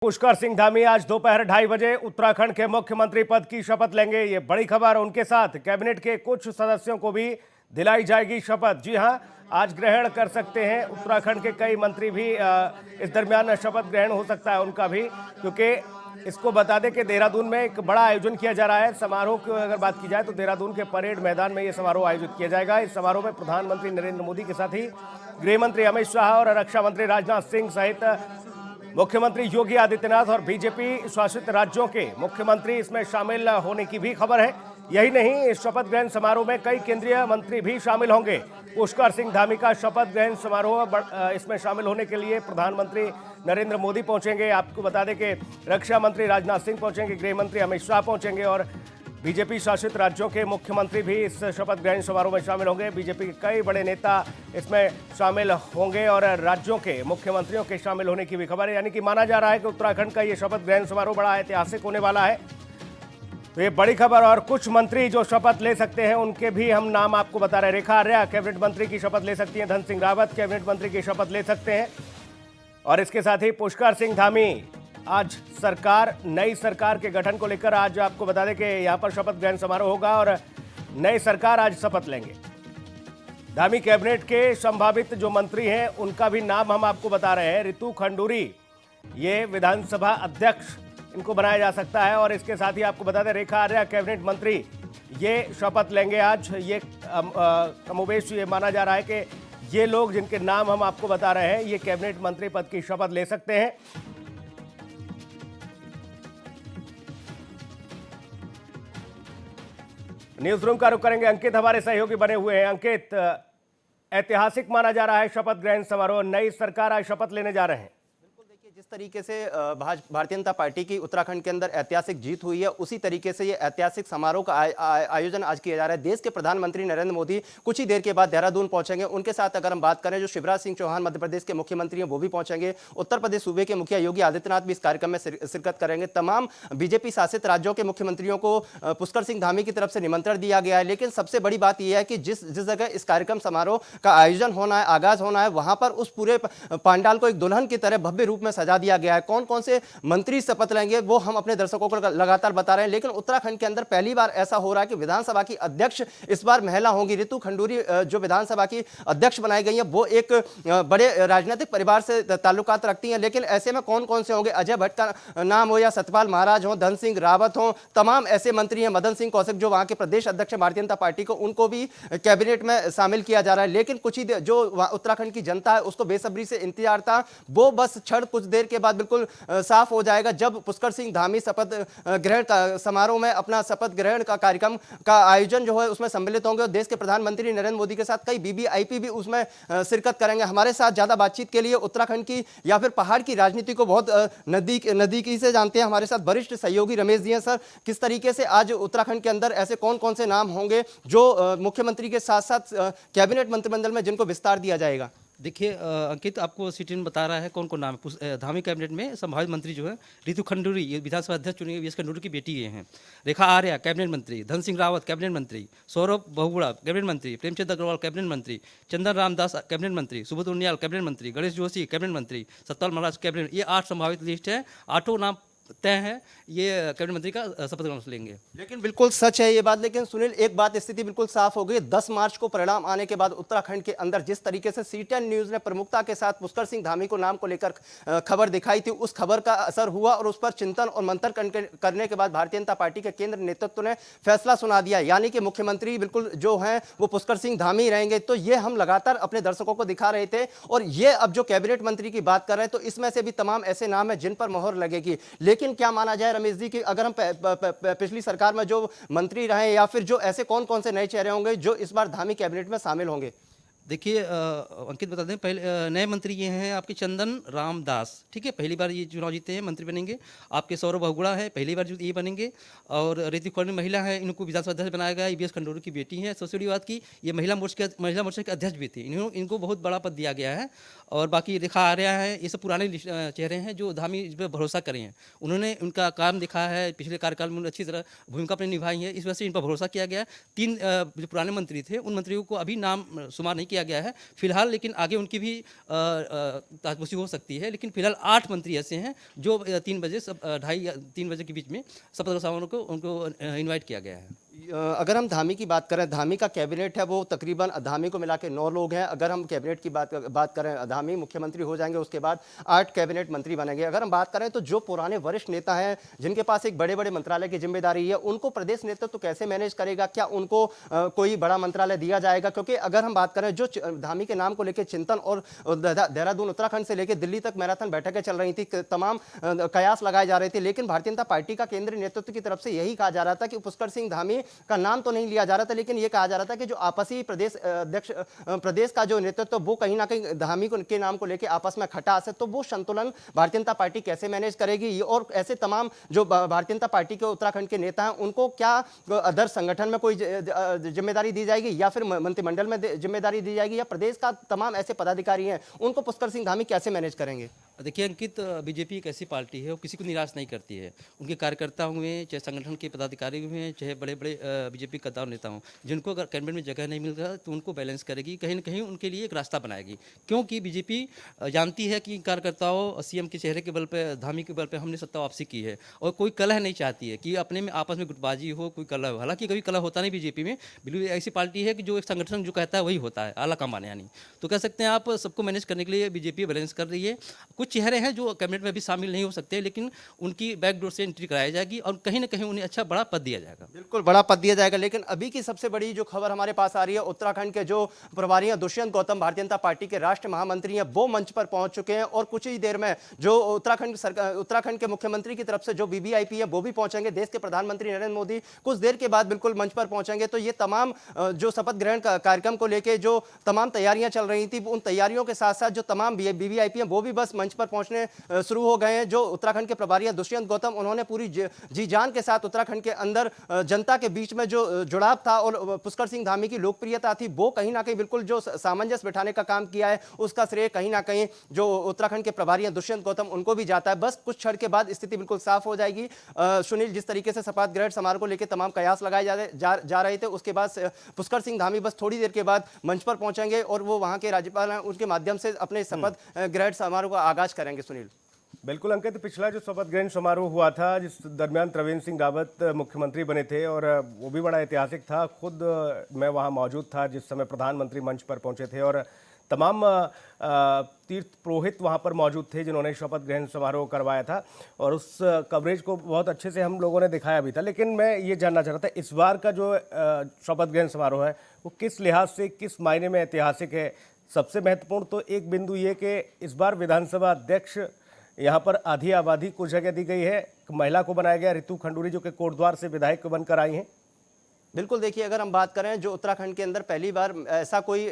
पुष्कर सिंह धामी आज दोपहर 2:30 बजे उत्तराखंड के मुख्यमंत्री पद की शपथ लेंगे। ये बड़ी खबर। उनके साथ कैबिनेट के कुछ सदस्यों को भी दिलाई जाएगी शपथ। जी हां, आज ग्रहण कर सकते हैं उत्तराखंड के कई मंत्री भी। इस दरमियान शपथ ग्रहण हो सकता है उनका भी, क्योंकि इसको बता दें कि देहरादून में एक बड़ा आयोजन किया जा रहा है। समारोह की अगर बात की जाए तो देहरादून के परेड मैदान में ये समारोह आयोजित किया जाएगा। इस समारोह में प्रधानमंत्री नरेंद्र मोदी के साथ ही गृह मंत्री अमित शाह और रक्षा मंत्री राजनाथ सिंह सहित मुख्यमंत्री योगी आदित्यनाथ और बीजेपी शासित राज्यों के मुख्यमंत्री इसमें शामिल होने की भी खबर है। यही नहीं, इस शपथ ग्रहण समारोह में कई केंद्रीय मंत्री भी शामिल होंगे। पुष्कर सिंह धामी का शपथ ग्रहण समारोह इसमें शामिल होने के लिए प्रधानमंत्री नरेंद्र मोदी पहुंचेंगे। आपको बता दें कि रक्षा मंत्री राजनाथ सिंह पहुंचेंगे, गृह मंत्री अमित शाह पहुंचेंगे और बीजेपी शासित राज्यों के मुख्यमंत्री भी इस शपथ ग्रहण समारोह में शामिल होंगे। बीजेपी के कई बड़े नेता इसमें शामिल होंगे और राज्यों के मुख्यमंत्रियों के शामिल होने की भी खबर है। यानी कि माना जा रहा है कि उत्तराखंड का ये शपथ ग्रहण समारोह बड़ा ऐतिहासिक होने वाला है। तो ये बड़ी खबर। और कुछ मंत्री जो शपथ ले सकते हैं उनके भी हम नाम आपको बता रहे हैं। रेखा आर्या कैबिनेट मंत्री की शपथ ले सकती हैं, धन सिंह रावत कैबिनेट मंत्री की शपथ ले सकते हैं और इसके साथ ही पुष्कर सिंह धामी आज नई सरकार के गठन को लेकर आज आपको बता दें कि यहां पर शपथ ग्रहण समारोह होगा और नई सरकार आज शपथ लेंगे। धामी कैबिनेट के संभावित जो मंत्री हैं उनका भी नाम हम आपको बता रहे हैं। रितु खंडूरी, ये विधानसभा अध्यक्ष इनको बनाया जा सकता है और इसके साथ ही आपको बता दें रेखा आर्या कैबिनेट मंत्री ये शपथ लेंगे आज। ये कमोबेश ये माना जा रहा है कि ये लोग जिनके नाम हम आपको बता रहे हैं ये कैबिनेट मंत्री पद की शपथ ले सकते हैं। न्यूज रूम का रुख करेंगे। अंकित हमारे सहयोगी बने हुए हैं। अंकित, ऐतिहासिक माना जा रहा है शपथ ग्रहण समारोह, नई सरकार आज शपथ लेने जा रहे हैं। जिस तरीके से भारतीय जनता पार्टी की उत्तराखंड के अंदर ऐतिहासिक जीत हुई है, उसी तरीके से ये ऐतिहासिक समारोह का आयोजन आज किया जा रहा है। देश के प्रधानमंत्री नरेंद्र मोदी कुछ ही देर के बाद देहरादून पहुंचेंगे। उनके साथ अगर हम बात करें, जो शिवराज सिंह चौहान मध्य प्रदेश के मुख्यमंत्री हैं वो भी पहुंचेंगे। उत्तर प्रदेश सूबे के मुखिया योगी आदित्यनाथ भी इस कार्यक्रम में शिरकत करेंगे। तमाम बीजेपी शासित राज्यों के मुख्यमंत्रियों को पुष्कर सिंह धामी की तरफ से निमंत्रण दिया गया है। लेकिन सबसे बड़ी बात यह है कि जिस जगह इस कार्यक्रम समारोह का आयोजन होना है, आगाज होना है, वहां पर उस पूरे पांडाल को एक दुल्हन की तरह भव्य रूप में सजा दिया गया है। कौन कौन से मंत्री शपथ लेंगे वो हम अपने दर्शकों को लगातार बता रहे हैं। लेकिन उत्तराखंड के अंदर पहली बार ऐसा हो रहा है कि विधानसभा की अध्यक्ष इस बार महिला होंगी। रितु खंडूरी जो विधानसभा की अध्यक्ष बनाई गई है वो एक बड़े राजनीतिक परिवार से ताल्लुकात रखती हैं। लेकिन ऐसे में कौन कौन से होंगे, अजय भट्ट का नाम हो या सतपाल महाराज हो, धन सिंह रावत हो, तमाम ऐसे मंत्री हैं, मदन सिंह कौशिक जो वहां के प्रदेश अध्यक्ष भारतीय जनता पार्टी को, उनको भी कैबिनेट में शामिल किया जा रहा है। लेकिन कुछ ही जो उत्तराखंड की जनता है उसको बेसब्री से इंतजार था, वो बस क्षण कुछ देर के बाद बिल्कुल साफ हो जाएगा जब पुष्कर सिंह धामी शपथ ग्रहण का समारोह में अपना शपथ ग्रहण का कार्यक्रम का आयोजन जो है उसमें सम्मिलित होंगे और देश के प्रधानमंत्री नरेंद्र मोदी के साथ कई वीवीआईपी भी उसमें शिरकत करेंगे। हमारे साथ ज्यादा बातचीत के लिए उत्तराखंड की या फिर पहाड़ की राजनीति को बहुत नजदीकी से जानते हैं, हमारे साथ वरिष्ठ सहयोगी रमेश जी हैं। सर, किस तरीके से आज उत्तराखंड के अंदर ऐसे कौन कौन से नाम होंगे जो मुख्यमंत्री के साथ साथ कैबिनेट मंत्रिमंडल में जिनको विस्तार दिया जाएगा? देखिए अंकित, आपको सिटीन बता रहा है कौन कौन नाम है। धामी कैबिनेट में संभावित मंत्री जो है रितु खंडूरी, ये विधानसभा अध्यक्ष चुनी गई, वीएस खंडूरी की बेटी ये हैं। रेखा आर्या कैबिनेट मंत्री, धन सिंह रावत कैबिनेट मंत्री, सौरभ बहुगुणा कैबिनेट मंत्री, प्रेमचंद अग्रवाल कैबिनेट मंत्री, चंदन रामदास कैबिनेट मंत्री, सुब्रत उनियाल कैबिनेट मंत्री, गणेश जोशी कैबिनेट मंत्री, सतपाल महाराज कैबिनेट। ये 8 संभावित लिस्ट है। 8 नाम तय है, ये कैबिनेट मंत्री का शपथ ग्रहण लेंगे। लेकिन बिल्कुल सच है ये बात। लेकिन सुनील, एक बात स्थिति बिल्कुल साफ हो गई। 10 मार्च को परिणाम आने के बाद उत्तराखंड के अंदर जिस तरीके से सीटीएन न्यूज ने प्रमुखता के साथ पुष्कर सिंह धामी को नाम को लेकर खबर दिखाई थी, उस खबर का असर हुआ और उस पर चिंतन और मंथन करने के बाद भारतीय जनता पार्टी के केंद्र नेतृत्व ने फैसला सुना दिया, यानी कि मुख्यमंत्री बिल्कुल जो हैं वो पुष्कर सिंह धामी रहेंगे। तो ये हम लगातार अपने दर्शकों को दिखा रहे थे और ये अब जो कैबिनेट मंत्री की बात कर रहे हैं तो इसमें से भी तमाम ऐसे नाम है जिन पर मोहर लगेगी। लेकिन क्या माना जाए रमेश जी की, अगर हम पिछली सरकार में जो मंत्री रहे या फिर जो ऐसे कौन कौन से नए चेहरे होंगे जो इस बार धामी कैबिनेट में शामिल होंगे? देखिए अंकित बता दें, पहले नए मंत्री ये हैं आपके चंदन रामदास, ठीक है, पहली बार ये चुनाव जीते हैं, मंत्री बनेंगे। आपके सौरभ बहुगुणा है, पहली बार ये बनेंगे। और रितु खंडूरी महिला है, इनको विधानसभा अध्यक्ष बनाया गया है, वीएस खंडूरी की बेटी है। सबसे बड़ी बात की ये महिला मोर्चा के अध्यक्ष भी थी, इनको बहुत बड़ा पद दिया गया है। और बाकी रेखा आर्या है, ये सब पुराने चेहरे हैं जो धामी इस पर भरोसा करे हैं। उन्होंने उनका काम दिखा है, पिछले कार्यकाल में अच्छी तरह भूमिका अपनी निभाई है, इस वजह से इन पर भरोसा किया गया है। 3 जो पुराने मंत्री थे उन मंत्रियों को अभी नाम शुमार नहीं किया किया गया है फिलहाल, लेकिन आगे उनकी भी ताजपोशी हो सकती है। लेकिन फिलहाल 8 मंत्री ऐसे हैं जो 3 बजे सब 2:30 या 3 बजे के बीच में शपथ समारोह को उनको इनवाइट किया गया है। अगर हम धामी की बात करें, धामी का कैबिनेट है वो तकरीबन धामी को मिला के 9 लोग हैं। अगर हम कैबिनेट की बात करें, धामी मुख्यमंत्री हो जाएंगे, उसके बाद 8 कैबिनेट मंत्री बनेंगे। अगर हम बात करें तो जो पुराने वरिष्ठ नेता हैं जिनके पास एक बड़े बड़े मंत्रालय की जिम्मेदारी है, उनको प्रदेश नेतृत्व तो कैसे मैनेज करेगा? क्या उनको कोई बड़ा मंत्रालय दिया जाएगा? क्योंकि अगर हम बात करें जो धामी के नाम को लेकर चिंतन और देहरादून उत्तराखंड से लेकर दिल्ली तक मैराथन बैठकें चल रही थी, तमाम कयास लगाए जा रहे थे, लेकिन भारतीय जनता पार्टी का केंद्रीय नेतृत्व की तरफ से यही कहा जा रहा था कि पुष्कर सिंह धामी का नाम तो नहीं लिया जा रहा था, लेकिन यह कहा जा रहा था कि जो आपसी प्रदेश अध्यक्ष प्रदेश का जो नेतृत्व वो कहीं ना कहीं धामी के नाम को लेकर आपस में खटास है, तो वो संतुलन भारतीय जनता पार्टी कैसे मैनेज करेगी? और ऐसे तमाम जो भारतीय जनता पार्टी के उत्तराखंड के नेता हैं उनको क्या अदर संगठन में कोई जिम्मेदारी दी जाएगी या फिर मंत्रिमंडल में जिम्मेदारी दी जाएगी, या प्रदेश का तमाम ऐसे पदाधिकारी हैं उनको पुष्कर सिंह धामी कैसे मैनेज करेंगे? देखिए अंकित, बीजेपी एक ऐसी पार्टी है वो किसी को निराश नहीं करती है। उनके कार्यकर्ता हुए, चाहे संगठन के पदाधिकारी हुए, चाहे बड़े बड़े बीजेपी कद्दावर नेता हों, जिनको अगर कैबिनेट में जगह नहीं मिल रहा तो उनको बैलेंस करेगी, कहीं ना कहीं उनके लिए एक रास्ता बनाएगी। क्योंकि बीजेपी जानती है कि कार्यकर्ताओं सीएम के चेहरे के बल पर, धामी के बल पर हमने सत्ता वापसी की है और कोई कलह नहीं चाहती है कि अपने में आपस में गुटबाजी हो, कोई कलह हो। हालांकि कभी कलह होता नहीं बीजेपी में, बिल्कुल ऐसी पार्टी है कि जो एक संगठन जो कहता है वही होता है, आला कमान यानी। तो कह सकते हैं आप सबको मैनेज करने के लिए बीजेपी बैलेंस कर रही है। कुछ चेहरे हैं जो कैबिनेट में भी शामिल नहीं हो सकते, लेकिन उनकी बैकडोर से एंट्री कराई जाएगी और कहीं ना कहीं उन्हें अच्छा बड़ा पद दिया जाएगा। बिल्कुल बड़ा पद दिया जाएगा। लेकिन अभी की सबसे बड़ी जो खबर हमारे पास आ रही है, उत्तराखंड के जो प्रभारी हैं दुष्यंत गौतम, भारतीय जनता पार्टी के राष्ट्रीय महामंत्री हैं, वो मंच पर पहुंच चुके हैं और कुछ ही देर में जो उत्तराखंड के मुख्यमंत्री की तरफ से जो वीवीआईपी है वो भी पहुंचेंगे। देश के प्रधानमंत्री नरेंद्र मोदी कुछ देर के बाद बिल्कुल मंच पर पहुंचेंगे। तो ये तमाम जो शपथ ग्रहण कार्यक्रम को लेकर जो तमाम तैयारियां चल रही थी, उन तैयारियों के साथ साथ जो तमाम वीवीआईपी हैं वो भी बस मंच पर पहुंचने शुरू हो गए हैं। जो उत्तराखंड के प्रभारी हैं दुष्यंत गौतम, उन्होंने पूरी जी जान के साथ उत्तराखंड के अंदर जनता के बीच में जो जुड़ाव था और पुष्कर सिंह धामी की लोकप्रियता थी, वो कहीं ना कहीं बिल्कुल जो सामंजस्य बिठाने का काम किया है, उसका श्रेय कहीं ना कहीं जो उत्तराखंड के प्रभारी हैं दुष्यंत गौतम उनको भी जाता है। बस कुछ क्षण के बाद स्थिति बिल्कुल साफ हो जाएगी। सुनील, जिस तरीके से शपथ ग्रहण समारोह को लेकर तमाम कयास लगाए जा रहे थे, उसके बाद पुष्कर सिंह धामी बस थोड़ी देर के बाद मंच पर पहुंचेंगे और वो वहां के राज्यपाल हैं उनके माध्यम से अपने शपथ ग्रहण समारोह का आगाज करेंगे। सुनील, बिल्कुल अंकित, पिछला जो शपथ ग्रहण समारोह हुआ था जिस दरमियान त्रिवेंद्र सिंह रावत मुख्यमंत्री बने थे और वो भी बड़ा ऐतिहासिक था। खुद मैं वहां मौजूद था जिस समय प्रधानमंत्री मंच पर पहुंचे थे और तमाम तीर्थ पुरोहित वहां पर मौजूद थे जिन्होंने शपथ ग्रहण समारोह करवाया था और उस कवरेज को बहुत अच्छे से हम लोगों ने दिखाया भी था। लेकिन मैं ये जानना चाह रहा था, इस बार का जो शपथ ग्रहण समारोह है वो किस लिहाज से, किस मायने में ऐतिहासिक है? सबसे महत्वपूर्ण तो एक बिंदु ये कि इस बार विधानसभा अध्यक्ष यहाँ पर आधी आबादी को जगह दी गई है, महिला को बनाया गया, रितु खंडूरी जो कि कोटद्वार से विधायक बनकर आई हैं। बिल्कुल देखिए, अगर हम बात करें जो उत्तराखंड के अंदर पहली बार ऐसा कोई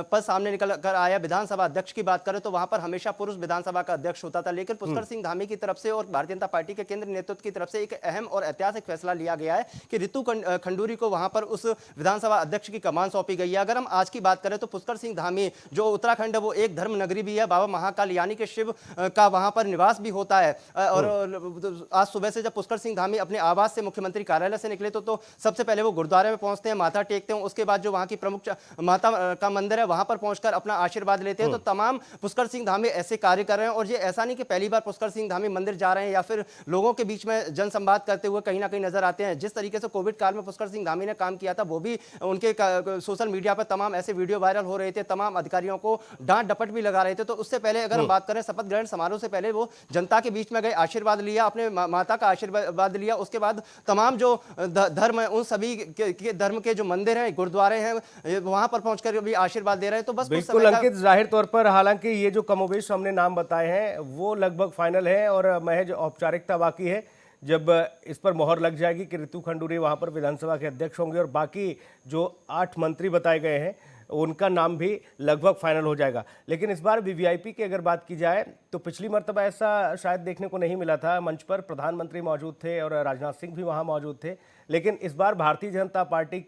पद सामने निकल कर आया, विधानसभा अध्यक्ष की बात करें तो वहां पर हमेशा पुरुष विधानसभा का अध्यक्ष होता था। लेकिन पुष्कर सिंह धामी की तरफ से और भारतीय जनता पार्टी के केंद्रीय नेतृत्व की तरफ से एक अहम और ऐतिहासिक फैसला लिया गया है कि रितु खंडूरी को वहां पर उस विधानसभा अध्यक्ष की कमान सौंपी गई है। अगर हम आज की बात करें तो पुष्कर सिंह धामी, जो उत्तराखंड है वो एक धर्म नगरी भी है, बाबा महाकाल यानी कि शिव का वहां पर निवास भी होता है। और आज सुबह से जब पुष्कर सिंह धामी अपने आवास से मुख्यमंत्री कार्यालय से निकले तो सबसे पहले वो गुरुद्वारे में पहुंचते हैं, माथा टेकते हैं। उसके बाद जो वहां की प्रमुख माता का मंदिर है वहां पर पहुंचकर अपना आशीर्वाद लेते हैं। तो तमाम पुष्कर सिंह धामी ऐसे कार्य कर रहे हैं और ये ऐसा नहीं कि पहली बार पुष्कर सिंह धामी मंदिर जा रहे हैं या फिर लोगों के बीच में जनसंवाद करते हुए कहीं ना कहीं नजर आते हैं। जिस तरीके से कोविड काल में पुष्कर सिंह धामी ने काम किया था, वो भी उनके सोशल मीडिया पर तमाम ऐसे वीडियो वायरल हो रहे थे, तमाम अधिकारियों को डांट डपट भी लगा रहे थे। तो उससे पहले अगर हम बात करें शपथ ग्रहण समारोह से पहले वो जनता के बीच में गए, आशीर्वाद लिया, अपने माता का आशीर्वाद लिया। उसके बाद तमाम जो धर्म है उन सभी के धर्म के जो मंदिर हैं, गुरुद्वारे हैं, वहां पर पहुंचकर भी आशीर्वाद दे रहे हैं। तो बस बिल्कुल अंकित, जाहिर तौर पर हालांकि ये जो कमोबेश हमने नाम बताए हैं वो लगभग फाइनल है और महज औपचारिकता बाकी है। जब इस पर मोहर लग जाएगी कि रितु खंडूरी वहां पर विधानसभा के अध्यक्ष होंगे और बाकी जो 8 मंत्री बताए गए हैं उनका नाम भी लगभग फाइनल हो जाएगा। लेकिन इस बार वीवीआईपी की अगर बात की जाए तो पिछली मर्तबा ऐसा शायद देखने को नहीं मिला था। मंच पर प्रधानमंत्री मौजूद थे और राजनाथ सिंह भी वहां मौजूद थे। लेकिन इस बार भारतीय जनता पार्टी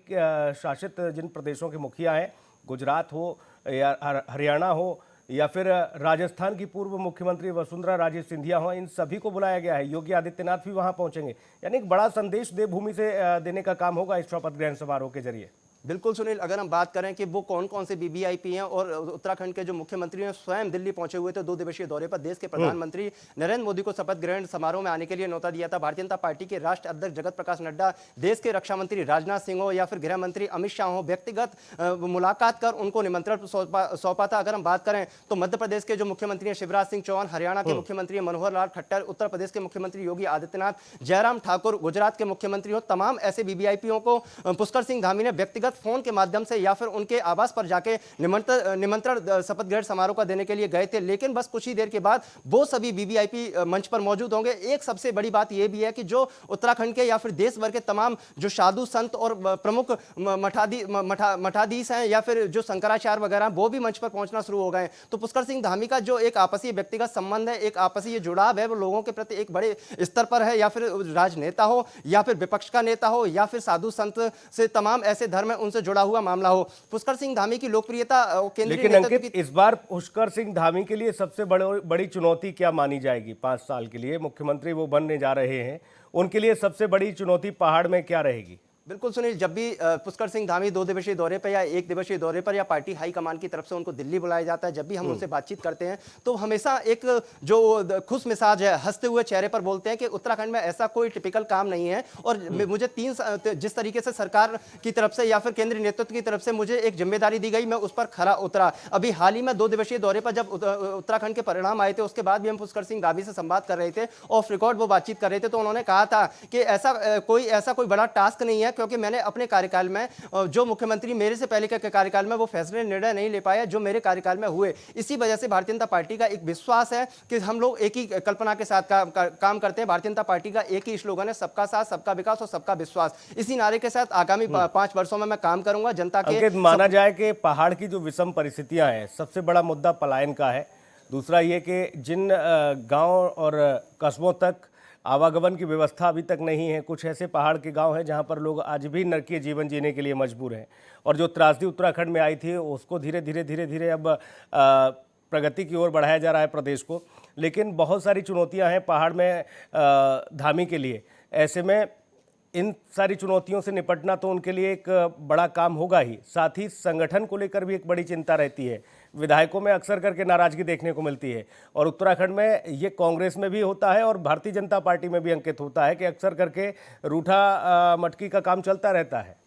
शासित जिन प्रदेशों के मुखिया हैं, गुजरात हो या हरियाणा हो या फिर राजस्थान की पूर्व मुख्यमंत्री वसुंधरा राजे सिंधिया हो, इन सभी को बुलाया गया है। योगी आदित्यनाथ भी वहां पहुंचेंगे, यानी एक बड़ा संदेश देवभूमि से देने का काम होगा इस शपथ ग्रहण समारोह के जरिए। बिल्कुल सुनील, अगर हम बात करें कि वो कौन कौन से वीवीआईपी हैं और उत्तराखंड के जो मुख्यमंत्री हैं स्वयं दिल्ली पहुंचे हुए थे 2 दिवसीय दौरे पर। देश के प्रधानमंत्री नरेंद्र मोदी को शपथ ग्रहण समारोह में आने के लिए न्योता दिया था। भारतीय जनता पार्टी के राष्ट्रीय अध्यक्ष जगत प्रकाश नड्डा, देश के रक्षा मंत्री राजनाथ सिंह हो या फिर गृह मंत्री अमित शाह हो, व्यक्तिगत मुलाकात कर उनको निमंत्रण सौंपा था। अगर हम बात करें तो मध्य प्रदेश के जो मुख्यमंत्री हैं शिवराज सिंह चौहान, हरियाणा के मुख्यमंत्री मनोहर लाल खट्टर, उत्तर प्रदेश के मुख्यमंत्री योगी आदित्यनाथ, जयराम ठाकुर गुजरात के मुख्यमंत्री हो, तमाम ऐसे वीवीआईपीओ को पुष्कर सिंह धामी ने व्यक्तिगत फोन के माध्यम से या फिर उनके आवास पर जाके निमंत्रण शपथ ग्रहण समारोह का देने के लिए गए थे। लेकिन बस कुछ ही देर के बाद वो सभी वीवीआईपी मंच पर मौजूद होंगे। एक सबसे बड़ी बात यह भी है कि जो उत्तराखंड के या फिर देश भर के तमाम जो साधु संत और प्रमुख मठाधीश हैं या फिर जो शंकराचार्य वगैरह वो भी मंच पर पहुंचना शुरू हो गए। तो पुष्कर सिंह धामी का जो एक आपसी व्यक्तिगत संबंध है, एक आपसी जुड़ाव है, वो लोगों के प्रति एक बड़े स्तर पर है। या फिर राजनेता हो या फिर विपक्ष का नेता हो या फिर साधु संत से तमाम ऐसे धर्म है उनसे जुड़ा हुआ मामला हो, पुष्कर सिंह धामी की लोकप्रियता केंद्रीय लेकिन अंकित, इस बार पुष्कर सिंह धामी के लिए सबसे बड़ी चुनौती क्या मानी जाएगी? 5 साल के लिए मुख्यमंत्री वो बनने जा रहे हैं, उनके लिए सबसे बड़ी चुनौती पहाड़ में क्या रहेगी? बिल्कुल सुनील, जब भी पुष्कर सिंह धामी 2 दिवसीय दौरे पर या 1 दिवसीय दौरे पर या पार्टी हाईकमान की तरफ से उनको दिल्ली बुलाया जाता है, जब भी हम उनसे बातचीत करते हैं तो हमेशा एक जो खुश मिजाज है, हंसते हुए चेहरे पर बोलते हैं कि उत्तराखंड में ऐसा कोई टिपिकल काम नहीं है। और मुझे जिस तरीके से सरकार की तरफ से या फिर केंद्रीय नेतृत्व की तरफ से मुझे एक जिम्मेदारी दी गई, मैं उस पर खरा उतरा। अभी हाल ही में 2 दिवसीय दौरे पर जब उत्तराखंड के परिणाम आए थे उसके बाद भी हम पुष्कर सिंह धामी से संवाद कर रहे थे, ऑफ रिकॉर्ड वो बातचीत कर रहे थे, तो उन्होंने कहा था कि ऐसा कोई बड़ा टास्क नहीं है, क्योंकि मैंने अपने कार्यकाल में जो मुख्यमंत्री मेरे से पहले के कार्यकाल में वो फैसले निर्णय नहीं ले पाए जो मेरे कार्यकाल में हुए। इसी वजह से भारतीय जनता पार्टी का एक विश्वास है कि हम लोग एक ही कल्पना के साथ काम करते हैं। भारतीय जनता पार्टी का एक ही स्लोगन है, सबका साथ, सबका विकास और सबका विश्वास। इसी नारे के साथ आगामी 5 वर्षों में मैं काम करूंगा। जनता के माना जाए कि पहाड़ की जो विषम परिस्थितियां हैं, सबसे बड़ा मुद्दा पलायन का है। दूसरा ये कि जिन गांव और कस्बों तक आवागमन की व्यवस्था अभी तक नहीं है, कुछ ऐसे पहाड़ के गांव हैं जहां पर लोग आज भी नरकीय जीवन जीने के लिए मजबूर हैं। और जो त्रासदी उत्तराखंड में आई थी उसको धीरे धीरे अब प्रगति की ओर बढ़ाया जा रहा है प्रदेश को। लेकिन बहुत सारी चुनौतियां हैं पहाड़ में धामी के लिए। ऐसे में इन सारी चुनौतियों से निपटना तो उनके लिए एक बड़ा काम होगा ही, साथ ही संगठन को लेकर भी एक बड़ी चिंता रहती है। विधायकों में अक्सर करके नाराजगी देखने को मिलती है और उत्तराखंड में ये कांग्रेस में भी होता है और भारतीय जनता पार्टी में भी अंकित होता है कि अक्सर करके रूठा मटकी का काम चलता रहता है।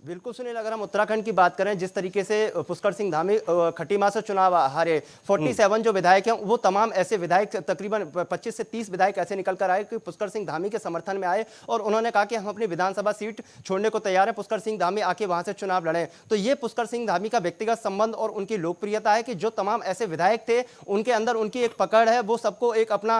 बिल्कुल सुनील, अगर हम उत्तराखंड की बात करें, जिस तरीके से पुष्कर सिंह धामी खटीमा से चुनाव हारे, 47 जो विधायक हैं वो तमाम ऐसे विधायक, तकरीबन 25 से 30 विधायक ऐसे निकल कर आए कि पुष्कर सिंह धामी के समर्थन में आए और उन्होंने कहा कि हम अपनी विधानसभा सीट छोड़ने को तैयार हैं, पुष्कर सिंह धामी आके वहां से चुनाव लड़ें। तो ये पुष्कर सिंह धामी का व्यक्तिगत संबंध और उनकी लोकप्रियता है कि जो तमाम ऐसे विधायक थे उनके अंदर उनकी एक पकड़ है, वो सबको एक अपना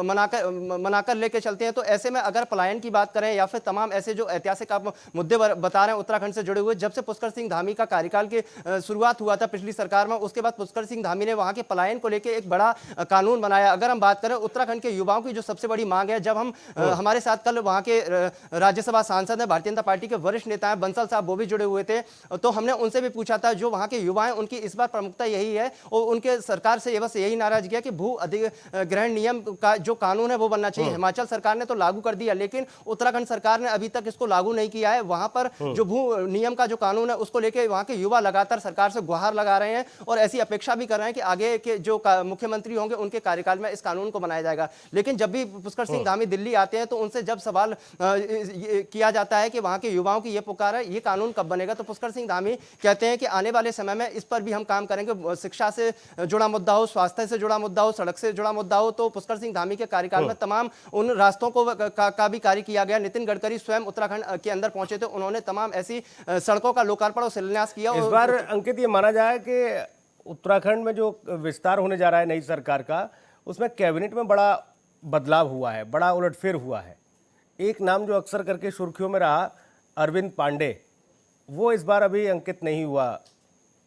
मनाकर लेके चलते हैं। तो ऐसे में अगर पलायन की बात करें या फिर तमाम ऐसे जो ऐतिहासिक आप मुद्दे बता रहे हैं उत्तराखंड से जुड़े हुए, जब से पुष्कर सिंह धामी का कार्यकाल के शुरुआत हुआ था पिछली सरकार में, उसके बाद पुष्कर सिंह धामी ने वहां के पलायन को लेकर एक बड़ा कानून बनाया। अगर हम बात करें उत्तराखंड के युवाओं की जो सबसे बड़ी मांग है, जब हम हमारे साथ कल वहां के राज्यसभा सांसद हैं, भारतीय जनता पार्टी के वरिष्ठ नेता हैं बंसल साहब, वो भी जुड़े हुए थे, तो हमने उनसे भी पूछा था जो वहां के युवा हैं उनकी इस बार प्रमुखता यही है और उनके सरकार से बस यही नाराजगी है कि भू अधिग्रहण नियम का जो कानून है वो बनना चाहिए। हिमाचल सरकार ने तो लागू कर दिया लेकिन उत्तराखंड सरकार ने अभी तक इसको लागू नहीं किया है। वहां पर जो भू नियम का जो कानून है उसको लेकर वहां के युवा लगातार सरकार से गुहार लगा रहे हैं और ऐसी अपेक्षा भी कर रहे हैं कि आगे के जो मुख्यमंत्री होंगे उनके कार्यकाल में इस कानून को बनाया जाएगा। लेकिन जब भी पुष्कर सिंह धामी दिल्ली आते हैं तो उनसे जब सवाल किया जाता है कि वहां के युवाओं की ये पुकार है, ये कानून कब बनेगा, तो पुष्कर सिंह धामी कहते हैं कि आने वाले समय में इस पर भी हम काम करेंगे। शिक्षा से जुड़ा मुद्दा हो, स्वास्थ्य से जुड़ा मुद्दा हो, सड़क से जुड़ा मुद्दा हो, तो पुष्कर सिंह धामी के कार्यकाल में तमाम उन रास्तों का भी कार्य किया गया। नितिन गडकरी स्वयं उत्तराखंड के अंदर पहुंचे थे, उन्होंने तमाम ऐसी सड़कों का लोकार्पण और शिलान्यास किया। इस बार अंकित ये माना जाए कि उत्तराखंड में जो विस्तार होने जा रहा है नई सरकार का, उसमें कैबिनेट में बड़ा बदलाव हुआ है, बड़ा उलटफेर हुआ है। एक नाम जो अक्सर करके सुर्खियों में रहा, अरविंद पांडे, वो इस बार अभी अंकित नहीं हुआ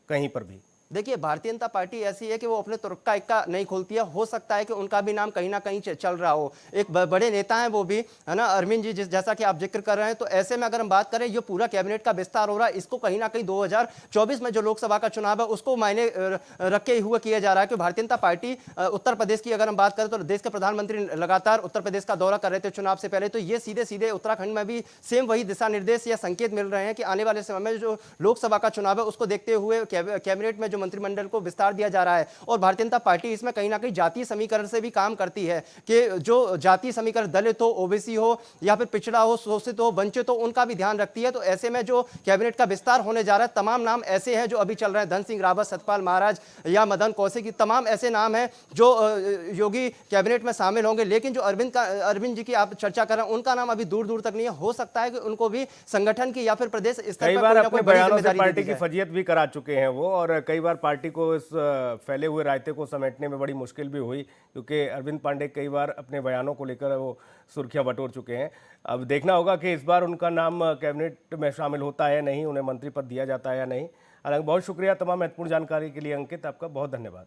कहीं पर भी। देखिए, भारतीय जनता पार्टी ऐसी है कि वो अपने तुर्क का इक्का नहीं खोलती है। हो सकता है कि उनका भी नाम कहीं ना कहीं चल रहा हो। एक बड़े नेता हैं वो भी, है ना, अरविंद जी, जैसा कि आप जिक्र कर रहे हैं। तो ऐसे में अगर हम बात करें, ये पूरा कैबिनेट का विस्तार हो रहा है, इसको कहीं ना कहीं 2024 में जो लोकसभा का चुनाव है उसको मायने रखे हुए किया जा रहा है कि भारतीय जनता पार्टी उत्तर प्रदेश की अगर हम बात करें तो देश के प्रधानमंत्री लगातार उत्तर प्रदेश का दौरा कर रहे थे चुनाव से पहले। तो ये सीधे सीधे उत्तराखंड में भी सेम वही दिशा निर्देश या संकेत मिल रहे हैं कि आने वाले समय में जो लोकसभा का चुनाव है उसको देखते हुए कैबिनेट में जो मंत्रिमंडल को विस्तार दिया जा रहा है। और भारतीय जनता पार्टी इसमें कहीं ना कहीं जातीय समीकरण से भी काम करती है कि जो जातीय समीकरण दलित हो, ओबीसी हो या फिर पिछड़ा हो, शोषित हो, वंचित हो, उनका भी ध्यान रखती है। तो ऐसे में जो कैबिनेट का विस्तार होने जा रहा है, तमाम नाम ऐसे हैं जो अभी चल रहे हैं, धन सिंह रावत, सतपाल महाराज या मदन कौशिक, तमाम ऐसे नाम हैं जो योगी कैबिनेट में शामिल होंगे। लेकिन जो अरविंद जी की आप चर्चा कर रहे हैं, उनका नाम अभी दूर दूर तक नहीं है। हो सकता है कि उनको भी संगठन की या फिर प्रदेश स्तर कई पर बार कोई ना अपने कोई बड़ी बयानों से जिम्मेदारी दे पार्टी दी की जाए। फजीयत भी करा चुके हैं वो, और कई बार पार्टी को इस फैले हुए रायते को समेटने में बड़ी मुश्किल भी हुई, क्योंकि अरविंद पांडे कई बार अपने बयानों को लेकर वो सुर्खियां बटोर चुके हैं। अब देखना होगा कि इस बार उनका नाम कैबिनेट में शामिल होता है नहीं, उन्हें मंत्री पद दिया जाता है या नहीं। हालांकि बहुत शुक्रिया तमाम महत्वपूर्ण जानकारी के लिए अंकित, आपका बहुत धन्यवाद।